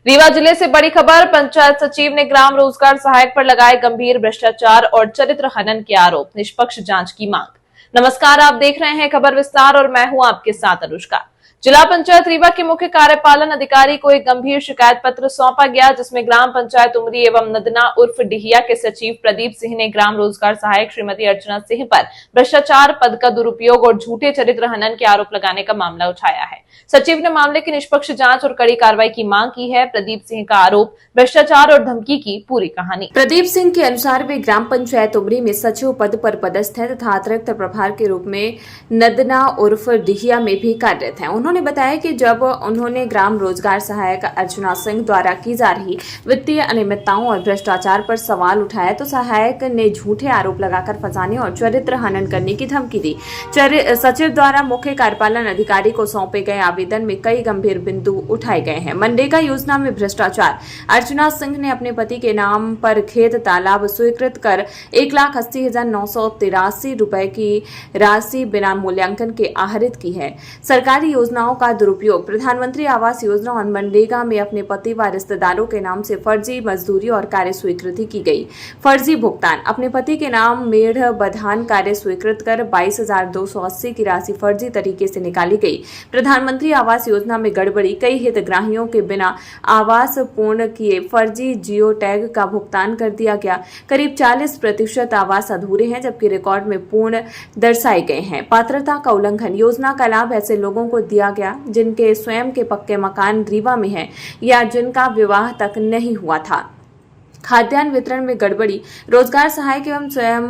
रीवा जिले से बड़ी खबर। पंचायत सचिव ने ग्राम रोजगार सहायक पर लगाए गंभीर भ्रष्टाचार और चरित्र हनन के आरोप, निष्पक्ष जांच की मांग। नमस्कार, आप देख रहे हैं खबर विस्तार और मैं हूं आपके साथ अनुष्का। जिला पंचायत रीवा के मुख्य कार्यपालन अधिकारी को एक गंभीर शिकायत पत्र सौंपा गया, जिसमें ग्राम पंचायत उमरी एवं नदना उर्फ डिहिया के सचिव प्रदीप सिंह ने ग्राम रोजगार सहायक श्रीमती अर्चना सिंह पर भ्रष्टाचार, पद का दुरुपयोग और झूठे चरित्र हनन के आरोप लगाने का मामला उठाया है। सचिव ने मामले की निष्पक्ष जांच और कड़ी कार्रवाई की मांग की है। प्रदीप सिंह का आरोप, भ्रष्टाचार और धमकी की पूरी कहानी। प्रदीप सिंह के अनुसार वे ग्राम पंचायत उमरी में सचिव पद पर पदस्थ है तथा अतिरिक्त प्रभार के रूप में नदना उर्फ डिहिया में भी कार्यरत हैं। उन्होंने बताया कि जब उन्होंने ग्राम रोजगार सहायक अर्चना सिंह द्वारा की जा रही वित्तीय अनियमितताओं और भ्रष्टाचार पर सवाल उठाया तो सहायक ने झूठे आरोप लगाकर फंसाने और चरित्र हनन करने की धमकी दी। सचिव द्वारा मुख्य कार्यपालन अधिकारी को सौंपे गए आवेदन में कई गंभीर बिंदु उठाए गए हैं। मनरेगा योजना में भ्रष्टाचार। अर्चना सिंह ने अपने पति के नाम पर खेत तालाब स्वीकृत कर 1,80,983 रुपए की राशि बिना मूल्यांकन के आहरित की है। सरकारी योजनाओं का दुरुपयोग। प्रधानमंत्री आवास योजना और मनरेगा में अपने पति व रिश्तेदारों के नाम से फर्जी मजदूरी और कार्य स्वीकृति की गई। फर्जी भुगतान। अपने पति के नाम मेढ़ बधान कार्य स्वीकृत कर 22,280 की राशि फर्जी तरीके से निकाली गई। प्रधानमंत्री आवास योजना में गड़बड़ी। कई हितग्राहियों के बिना आवास पूर्ण किए फर्जी जियो टैग का भुगतान कर दिया गया। करीब 40% आवास अधूरे हैं, जबकि रिकॉर्ड में पूर्ण दर्शाए गए हैं। पात्रता का उल्लंघन। योजना का लाभ ऐसे लोगों को दिया गया जिनके स्वयं के पक्के मकान रीवा में हैं या जिनका विवाह तक नहीं हुआ था। खाद्यान्न वितरण में गड़बड़ी। रोजगार सहायक एवं स्वयं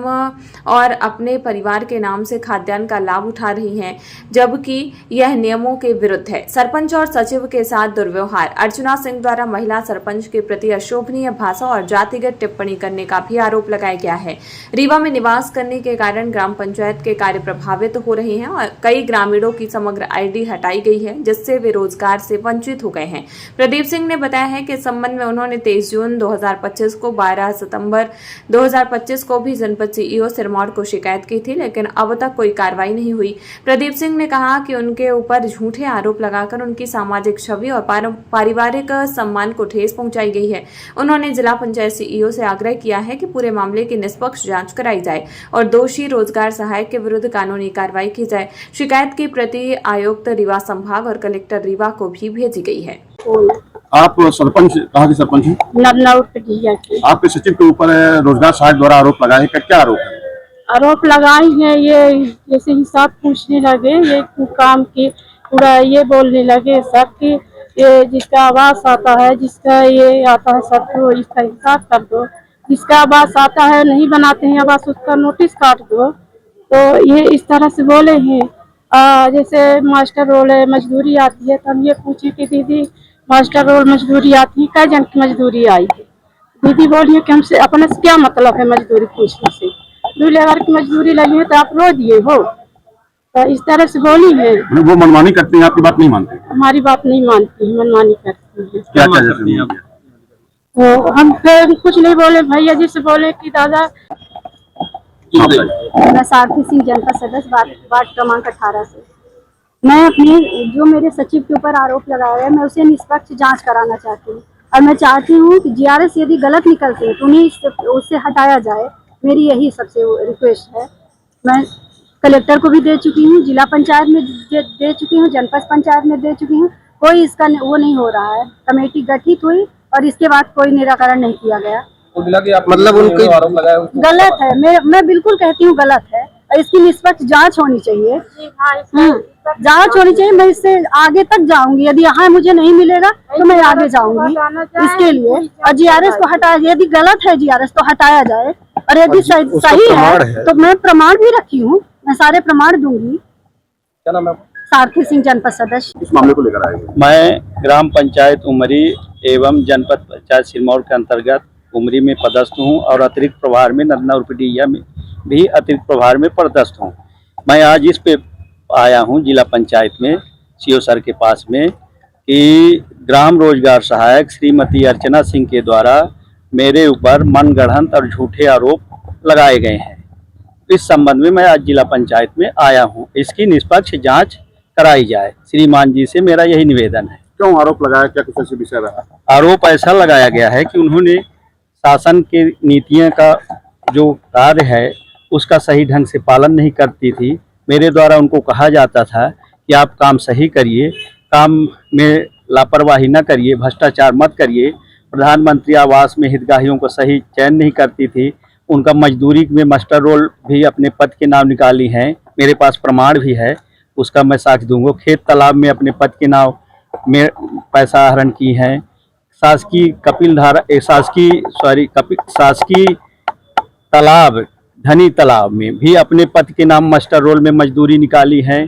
और अपने परिवार के नाम से खाद्यान्न का लाभ उठा रही हैं, जबकि यह नियमों के विरुद्ध है। सरपंच और सचिव के साथ दुर्व्यवहार। अर्चना सिंह द्वारा महिला सरपंच के प्रति अशोभनीय भाषा और जातिगत टिप्पणी करने का भी आरोप लगाया गया है। रीवा में निवास करने के कारण ग्राम पंचायत के कार्य प्रभावित हो रहे हैं और कई ग्रामीणों की समग्र ID हटाई गई है, जिससे वे रोजगार से वंचित हो गए हैं। प्रदीप सिंह ने बताया है कि इस संबंध में उन्होंने 23 जून 2025 को 12 सितंबर 2025 को भी जनपद CEO सिरमौर को शिकायत की थी, लेकिन अब तक कोई कार्रवाई नहीं हुई। प्रदीप सिंह ने कहा कि उनके ऊपर झूठे आरोप लगाकर उनकी सामाजिक छवि और पारिवारिक सम्मान को ठेस पहुंचाई गई है। उन्होंने जिला पंचायत CEO से आग्रह किया है कि पूरे मामले की निष्पक्ष जांच कराई जाए और दोषी रोजगार सहायक के विरुद्ध कानूनी कार्रवाई की जाए। शिकायत की प्रति आयुक्त रीवा संभाग और कलेक्टर रीवा को भी भेजी गई है। आप सरपंच कहाँ के सरपंच हैं? नदना उर्फ डिहिया की। आपके सचिव के ऊपर रोजगार सहायक द्वारा आरोप लगाए हैं, क्या आरोप है? आरोप लगाई है, ये जैसे हिसाब पूछने लगे, ये काम की पूरा ये बोलने लगे सब कि ये जिसका आवास आता है, जिसका ये आता है सब तो इसका हिसाब कर दो, जिसका आवास आता है नहीं बनाते हैं आवास उसका नोटिस काट दो। तो ये इस तरह से बोले हैं। जैसे मास्टर रोल है, मजदूरी आती है तो हम ये पूछे कि दीदी मास्टर रोल मजदूरी आती है, कई जन की मजदूरी आई है। दीदी बोलिए कि हमसे अपने से क्या मतलब है मजदूरी पूछने से, 2 लेबर की मजदूरी लगी है तो आप रो दिए हो। तो इस तरह से बोली है। वो मनमानी करती हैं, आपकी बात नहीं मानती? हमारी बात नहीं मानती, मनमानी करती है। क्या करती हैं? तो हम फिर कुछ नहीं बोले, भैया जी से बोले कि दादा। मैं सारथी सिंह जनपद सदस्य वार्ड क्रमांक 18 से। मैं अपने जो मेरे सचिव के ऊपर आरोप लगाया है, मैं उसे निष्पक्ष जांच कराना चाहती हूँ और मैं चाहती हूँ कि GRS यदि गलत निकलते हैं तो उन्हें उससे हटाया जाए। मेरी यही सबसे रिक्वेस्ट है। मैं कलेक्टर को भी दे चुकी हूँ, जिला पंचायत में दे चुकी हूँ, जनपद पंचायत में दे चुकी हूँ। कोई इसका वो नहीं हो रहा है। कमेटी गठित हुई और इसके बाद कोई निराकरण नहीं किया गया। तो मतलब उनके आरोप लगाया गलत है। मैं बिल्कुल कहती हूँ गलत है और इसकी निष्पक्ष जांच होनी चाहिए। जांच होनी चाहिए। मैं इससे आगे तक जाऊंगी। यदि यहाँ मुझे नहीं मिलेगा तो मैं आगे जाऊंगी इसके लिए। और GRS को हटाया, यदि गलत है GRS तो हटाया जाए और यदि सही है तो मैं प्रमाण भी रखी हूँ, मैं सारे प्रमाण दूंगी। क्या नाम है? सारथी सिंह जनपद सदस्य। इस मामले को लेकर आए हैं। मैं ग्राम पंचायत उमरी एवं जनपद पंचायत सिरमौर के अंतर्गत उमरी में पदस्थ हूँ और अतिरिक्त प्रभार में नदना उर्फ डिहिया में भी अतिरिक्त प्रभार में पदस्थ हूँ। मैं आज इस पे आया हूँ जिला पंचायत में CO सर के पास में कि ग्राम रोजगार सहायक श्रीमती अर्चना सिंह के द्वारा मेरे ऊपर मनगढ़ंत और झूठे आरोप लगाए गए हैं। इस संबंध में मैं आज जिला पंचायत में आया हूँ। इसकी निष्पक्ष जांच कराई जाए, श्रीमान जी से मेरा यही निवेदन है। क्यों आरोप लगाया, क्या कुछ ऐसे विषय रहा? आरोप ऐसा लगाया गया है कि उन्होंने शासन के नीतियों का जो कार्य है उसका सही ढंग से पालन नहीं करती थी। मेरे द्वारा उनको कहा जाता था कि आप काम सही करिए, काम में लापरवाही न करिए, भ्रष्टाचार मत करिए। प्रधानमंत्री आवास में हितग्राहियों को सही चयन नहीं करती थी। उनका मजदूरी में मास्टर रोल भी अपने पद के नाम निकाली हैं, मेरे पास प्रमाण भी है, उसका मैं साक्ष्य दूंगा। खेत तालाब में अपने पद के नाम में पैसा आहरण की हैं। शासकीय शासकीय तालाब धनी तालाब में भी अपने पद के नाम मास्टर रोल में मजदूरी निकाली है,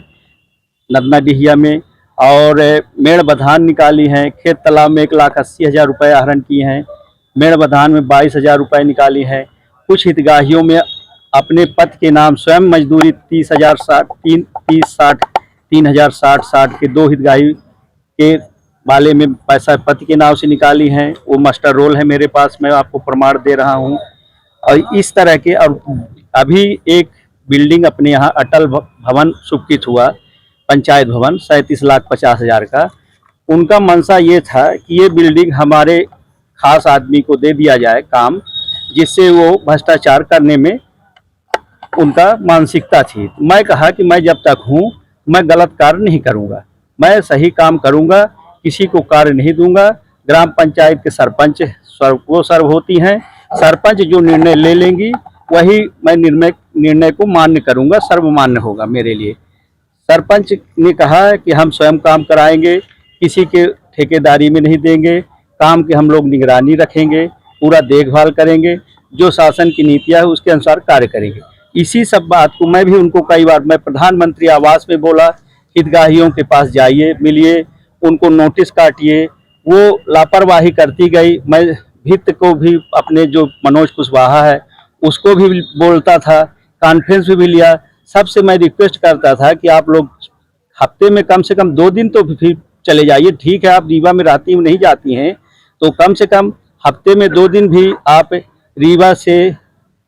नदना डिहिया में, और मेड़ बधान निकाली हैं। खेत तालाब में 1,80,000 रुपये आहरण किए हैं, मेड़ बधान में 22,000 रुपये निकाली है। कुछ हितग्राहियों में अपने पद के नाम स्वयं मजदूरी 3,060 के 2 हितग्राही के वाले में पैसा पति के नाम से निकाली हैं, वो मास्टर रोल है मेरे पास, मैं आपको प्रमाण दे रहा हूँ। और इस तरह के, और अभी एक बिल्डिंग अपने यहाँ अटल भवन स्वीकृत हुआ, पंचायत भवन 37,50,000 का। उनका मंशा ये था कि ये बिल्डिंग हमारे खास आदमी को दे दिया जाए काम, जिससे वो भ्रष्टाचार करने में उनका मानसिकता थी। मैं कहा कि मैं जब तक हूँ मैं गलत कार्य नहीं करूँगा, मैं सही काम करूँगा, किसी को कार्य नहीं दूंगा। ग्राम पंचायत के सरपंच वो सर्व होती हैं, सरपंच जो निर्णय ले लेंगी वही मैं निर्णय को मान्य करूंगा, सर्वमान्य होगा मेरे लिए। सरपंच ने कहा कि हम स्वयं काम कराएंगे, किसी के ठेकेदारी में नहीं देंगे, काम की हम लोग निगरानी रखेंगे, पूरा देखभाल करेंगे, जो शासन की नीतियाँ है उसके अनुसार कार्य करेंगे। इसी सब बात को मैं भी उनको कई बार, मैं प्रधानमंत्री आवास में बोला, हितग्राहियों के पास जाइए, मिलिए, उनको नोटिस काटिए, वो लापरवाही करती गई। मैं भित्त को भी, अपने जो मनोज कुशवाहा है उसको भी बोलता था, कॉन्फ्रेंस में भी लिया, सबसे मैं रिक्वेस्ट करता था कि आप लोग हफ्ते में कम से कम 2 दिन तो फिर चले जाइए। ठीक है, आप रीवा में रहती नहीं जाती हैं, तो कम से कम हफ्ते में 2 दिन भी आप रीवा से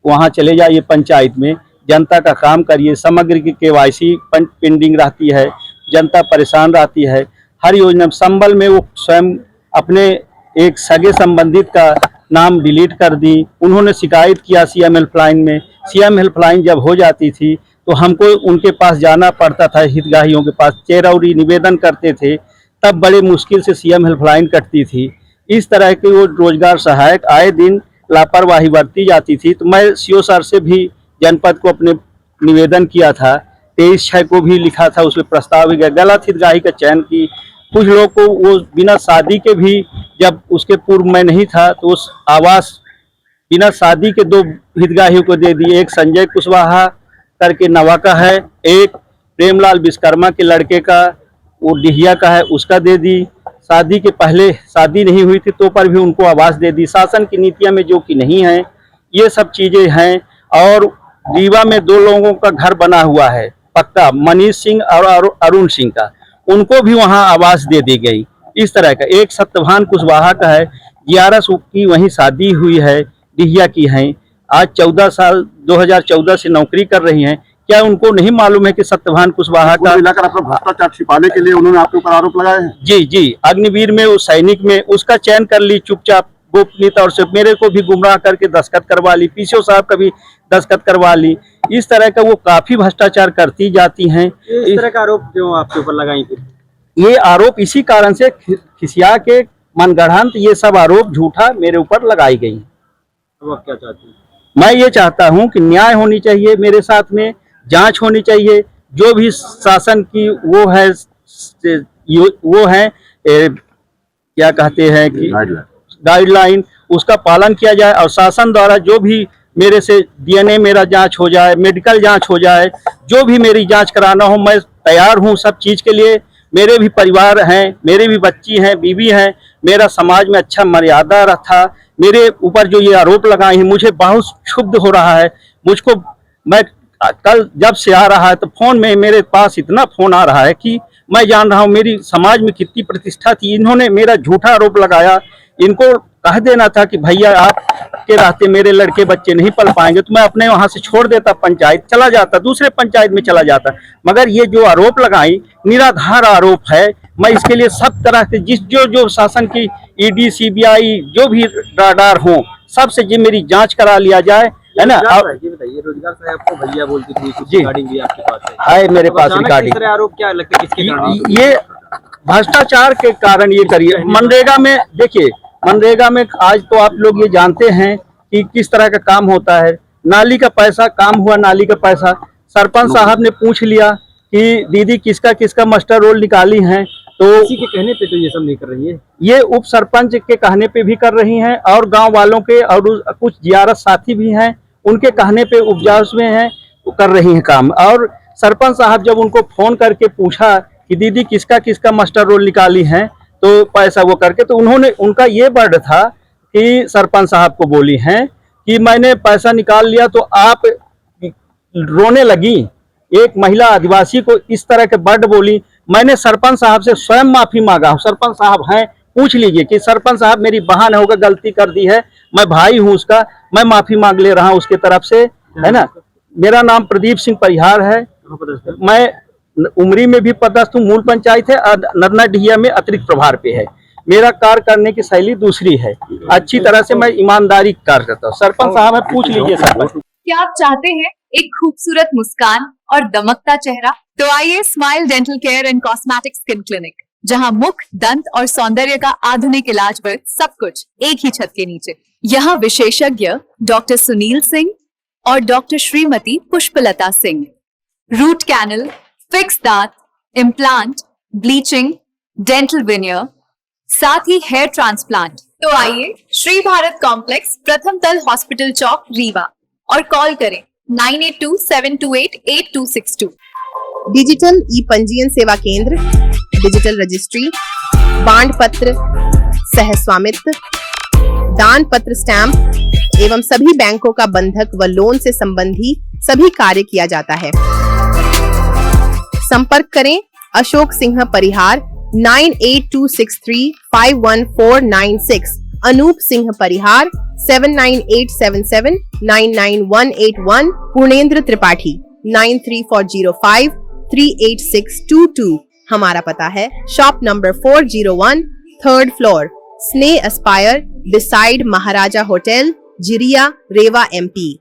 वहाँ चले जाइए, पंचायत में जनता का काम करिए। समग्र की KYC पेंडिंग रहती है, जनता परेशान रहती है। हर योजना संबल में वो स्वयं अपने एक सगे संबंधित का नाम डिलीट कर दी। उन्होंने शिकायत किया CM हेल्पलाइन में, CM हेल्पलाइन जब हो जाती थी तो हमको उनके पास जाना पड़ता था, हितग्राहियों के पास चेरौरी निवेदन करते थे, तब बड़े मुश्किल से CM हेल्पलाइन कटती थी। इस तरह के वो रोजगार सहायक आए दिन लापरवाही बरती जाती थी। तो मैं CO सर से भी जनपद को अपने निवेदन किया था, 23/6 को भी लिखा था, उसमें प्रस्ताव भी गया। गलत हितग्राही का चयन की, कुछ लोग को वो बिना शादी के भी, जब उसके पूर्व में नहीं था तो उस आवास बिना शादी के 2 हितग्राहियों को दे दिए। एक संजय कुशवाहा करके नवा का है, एक प्रेमलाल विश्वकर्मा के लड़के का, वो डिहिया का है, उसका दे दी। शादी के पहले शादी नहीं हुई थी तो पर भी उनको आवास दे दी, शासन की नीतियां में जो कि नहीं है। ये सब चीजें हैं। और रीवा में 2 लोगों का घर बना हुआ है पक्का, मनीष सिंह और अरुण सिंह का, उनको भी वहां आवास दे दी गई। इस तरह का एक सत्यवान कुशवाहा का है, 11 की वहीं शादी हुई है, डिहिया की हैं, आज 14 साल 2014 से नौकरी कर रही हैं। क्या उनको नहीं मालूम है कि सत्यवान कुशवाहा का मिलाकर अपना भ्रष्टाचार छिपाने के लिए उन्होंने आपके ऊपर आरोप लगाए हैं? जी, अग्निवीर में उस सैनिक में उसका चयन कर ली चुपचाप, गोपनीय तौर से। मेरे को भी गुमराह करके दस्तखत करवा ली, PCO साहब का भी दस्तखत करवा ली। इस तरह का वो काफी भ्रष्टाचार करती जाती हैं। इस तरह का आरोप क्यों आपके ऊपर लगाई थी? ये आरोप इसी कारण से खिसिया के मनगढ़ंत ये सब आरोप झूठा मेरे ऊपर लगाई गई। तो आप क्या चाहते हैं? मैं ये चाहता हूँ कि न्याय होनी चाहिए, मेरे साथ में जांच होनी चाहिए, जो भी शासन की वो है क्या कहते हैं कि गाइडलाइन, उसका पालन किया जाए। और शासन द्वारा जो भी मेरे से DNA मेरा जांच हो जाए, मेडिकल जांच हो जाए, जो भी मेरी जांच कराना हो, मैं तैयार हूँ सब चीज़ के लिए। मेरे भी परिवार हैं, मेरे भी बच्ची हैं, बीवी हैं, मेरा समाज में अच्छा मर्यादा रखा। मेरे ऊपर जो ये आरोप लगाए हैं, मुझे बहुत क्षुब्ध हो रहा है। मुझको, मैं कल जब से आ रहा है तो फोन में मेरे पास इतना फोन आ रहा है कि मैं जान रहा हूँ मेरी समाज में कितनी प्रतिष्ठा थी। इन्होंने मेरा झूठा आरोप लगाया। इनको कह देना था कि भैया आपके रहते मेरे लड़के बच्चे नहीं पल पाएंगे, तो मैं अपने वहां से छोड़ देता, पंचायत चला जाता, दूसरे पंचायत में चला जाता। मगर ये जो आरोप लगाई निराधार आरोप है, मैं इसके लिए सब तरह से जो शासन की ईडी सीबीआई जो भी राडार हो सबसे जी मेरी जांच करा लिया जाए, है ना। ये बताइए, रोजगार साहब आपको भैया बोलती थी, कुछ जी। रिकॉर्डिंग भी आपके पास है मेरे तो पास अचानक रिकॉर्डिंग। इस तरह आरोप क्या लगता है, किसके कारण? ये भ्रष्टाचार के कारण ये करिए। मनरेगा में देखिए, मनरेगा में आज तो आप लोग ये जानते हैं कि किस तरह का काम होता है। नाली का पैसा, काम हुआ नाली का पैसा, सरपंच साहब ने पूछ लिया कि दीदी किसका किसका मास्टर रोल निकाली हैं, तो किसी के कहने पे तो ये सब नहीं कर रही है। ये उप सरपंच के कहने पे भी कर रही हैं और गांव वालों के और कुछ जियारत साथी भी हैं उनके कहने पे उपजाऊ में हैं, कर रही हैं काम। और सरपंच साहब जब उनको फोन करके पूछा कि दीदी किसका किसका मास्टर रोल निकाली हैं तो पैसा वो करके, तो उन्होंने, उनका ये वर्ड था कि सरपंच साहब को बोली हैं कि मैंने पैसा निकाल लिया, तो आप रोने लगी। एक महिला आदिवासी को इस तरह के वर्ड बोली। मैंने सरपंच साहब से स्वयं माफी मांगा हूँ। सरपंच साहब हैं, पूछ लीजिए कि सरपंच साहब मेरी बहन होकर गलती कर दी है, मैं भाई हूँ उसका, मैं माफी मांग ले रहा हूँ उसके तरफ से, है ना। मेरा नाम प्रदीप सिंह परिहार है, मैं उमरी में भी पदस्थ हूँ, मूल पंचायत है, और नरना डिहिया में अतिरिक्त प्रभार पे है। मेरा कार्य करने की शैली दूसरी है, अच्छी तरह से मैं ईमानदारी कार्य करता हूँ। सरपंच साहब है, पूछ लीजिए सरपंच। क्या आप चाहते हैं एक खूबसूरत मुस्कान और दमकता चेहरा? तो आइए smile dental care and cosmetic skin clinic, जहां मुख, दंत और सौंदर्य का आधुनिक इलाज वर्ग सब कुछ एक ही छत के नीचे। यहाँ विशेषज्ञ डॉक्टर सुनील सिंह और doctor Shrimati Pushpalata Singh root canal, fix दांत, इम्प्लांट, ब्लीचिंग, डेंटल विनियर, साथ ही हेयर ट्रांसप्लांट। तो आइए श्री भारत कॉम्प्लेक्स, प्रथम तल, हॉस्पिटल चौक, रीवा, और कॉल करें 9827288262। डिजिटल ई पंजीयन सेवा केंद्र, डिजिटल रजिस्ट्री, बांड पत्र, सह स्वामित्व, दान पत्र, स्टैंप एवं सभी बैंकों का बंधक व लोन से संबंधी सभी कार्य किया जाता है। संपर्क करें अशोक सिंह परिहार 9826351496, अनूप सिंह परिहार 7987799181, पूर्णेंद्र त्रिपाठी 9340538622। हमारा पता है शॉप नंबर 401, 3rd फ्लोर, स्नेह एस्पायर, बिसाइड महाराजा होटल, जिरिया, रेवा, MP।